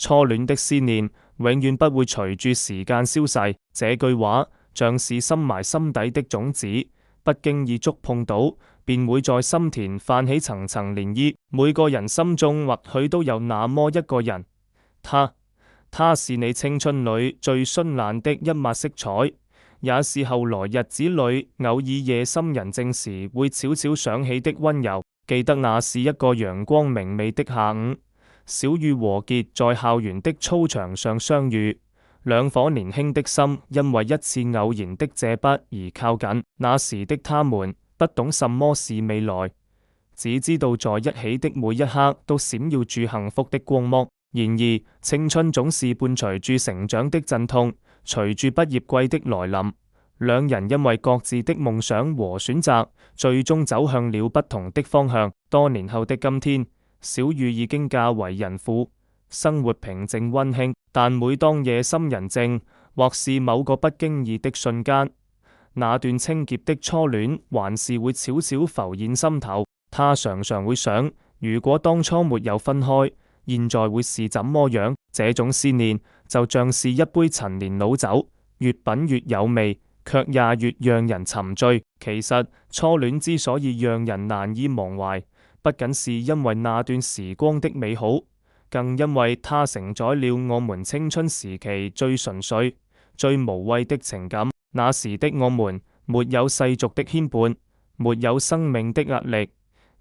初戀的思念永遠不會隨住時間消逝。這句話像是深埋心底的種子，不經意觸碰到，便會在心田泛起層層漣漪。每個人心中或許都有那麼一個人，他是你青春裏最絢爛的一抹色彩，也是後來日子裏偶爾夜深人靜時會悄悄想起的溫柔。記得那是一個陽光明媚的下午，小雨和傑在校園的操場上相遇，兩顆年輕的心因為一次偶然的借筆而靠近。那時的他們不懂什麼是未來，只知道在一起的每一刻都閃耀住幸福的光芒。然而青春總是伴隨住成長的陣痛，隨住畢業季的來臨，兩人因為各自的夢想和選擇，最終走向了不同的方向。多年後的今天，小雨已經嫁為人婦，生活平靜溫馨。但每當夜深人靜，或是某個不經意的瞬間，那段清潔的初戀還是會悄悄浮現心頭。他常常會想，如果當初沒有分開，現在會是怎麼樣？這種思念就像是一杯陳年老酒，越品越有味，卻也越讓人沉醉。其實初戀之所以讓人難以忘懷，不僅是因為那段時光的美好，更因為它承載了我們青春時期最純粹、最無畏的情感。那時的我們沒有世俗的牽絆，沒有生命的壓力，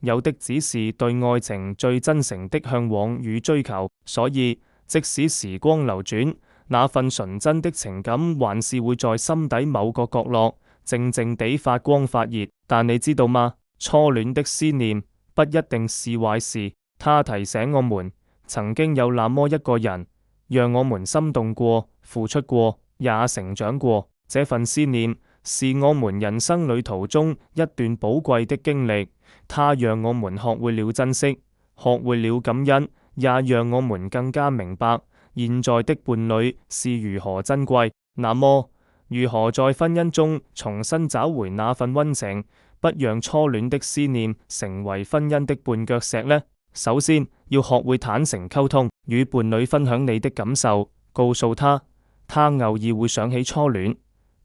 有的只是對愛情最真誠的向往與追求。所以即使時光流轉，那份純真的情感還是會在心底某個角落靜靜地發光發熱。但你知道嗎？初戀的思念不一定是壞事，它提醒我們曾經有那麼一個人，讓我們心動過、付出過，也成長過。這份思念是我們人生旅途中一段寶貴的經歷，它讓我們學會了珍惜，學會了感恩，也讓我們更加明白現在的伴侶是如何珍貴。那麼如何在婚姻中重新找回那份溫情，不讓初戀的思念成為婚姻的絆腳石呢？首先要學會坦誠溝通，與伴侶分享你的感受，告訴他偶爾會想起初戀，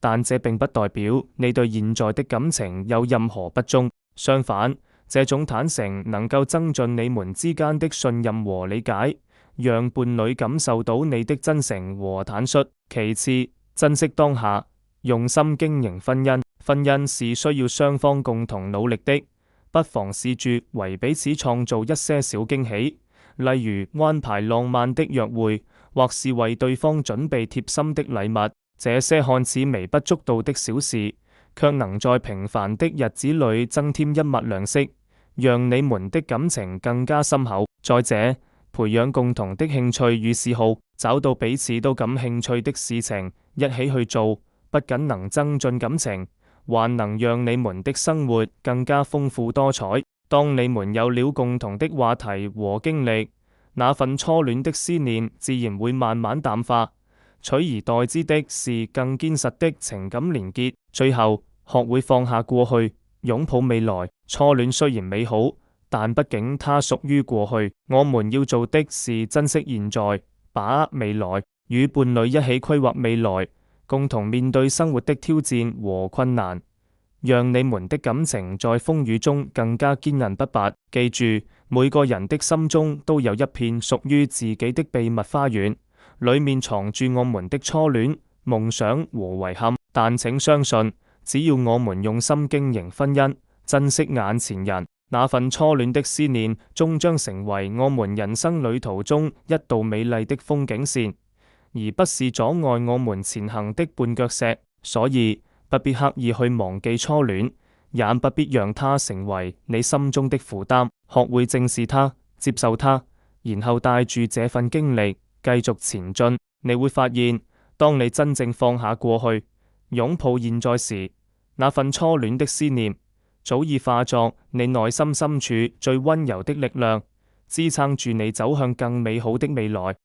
但這並不代表你對現在的感情有任何不忠。相反，這種坦誠能夠增進你們之間的信任和理解，讓伴侶感受到你的真誠和坦率。其次，珍惜當下，用心經營婚姻。婚姻是需要雙方共同努力的，不妨試住為彼此創造一些小驚喜，例如安排浪漫的約會，或是為對方準備貼心的禮物。這些看似微不足道的小事，卻能在平凡的日子裏增添一抹亮色，讓你們的感情更加深厚。再者，培養共同的興趣與嗜好，找到彼此都感興趣的事情一起去做，不僅能增進感情，還能讓你們的生活更加豐富多彩。當你們有了共同的話題和經歷，那份初戀的思念自然會慢慢淡化，取而代之的是更堅實的情感連結。最後，學會放下過去，擁抱未來。初戀雖然美好，但畢竟它屬於過去。我們要做的是珍惜現在，把握未來，與伴侶一起規劃未來，共同面對生活的挑戰和困難，讓你們的感情在風雨中更加堅韌不拔。記住，每個人的心中都有一片屬於自己的秘密花園，裏面藏住我們的初戀、夢想和遺憾。但請相信，只要我們用心經營婚姻，珍惜眼前人，那份初戀的思念終將成為我們人生旅途中一道美麗的風景線，而不是阻礙我們前行的絆腳石。所以不必刻意去忘記初戀，也不必讓它成為你心中的負擔。學會正視它，接受它，然後帶住這份經歷繼續前進。你會發現，當你真正放下過去，擁抱現在時，那份初戀的思念早已化作你內心深處最溫柔的力量，支撐住你走向更美好的未來。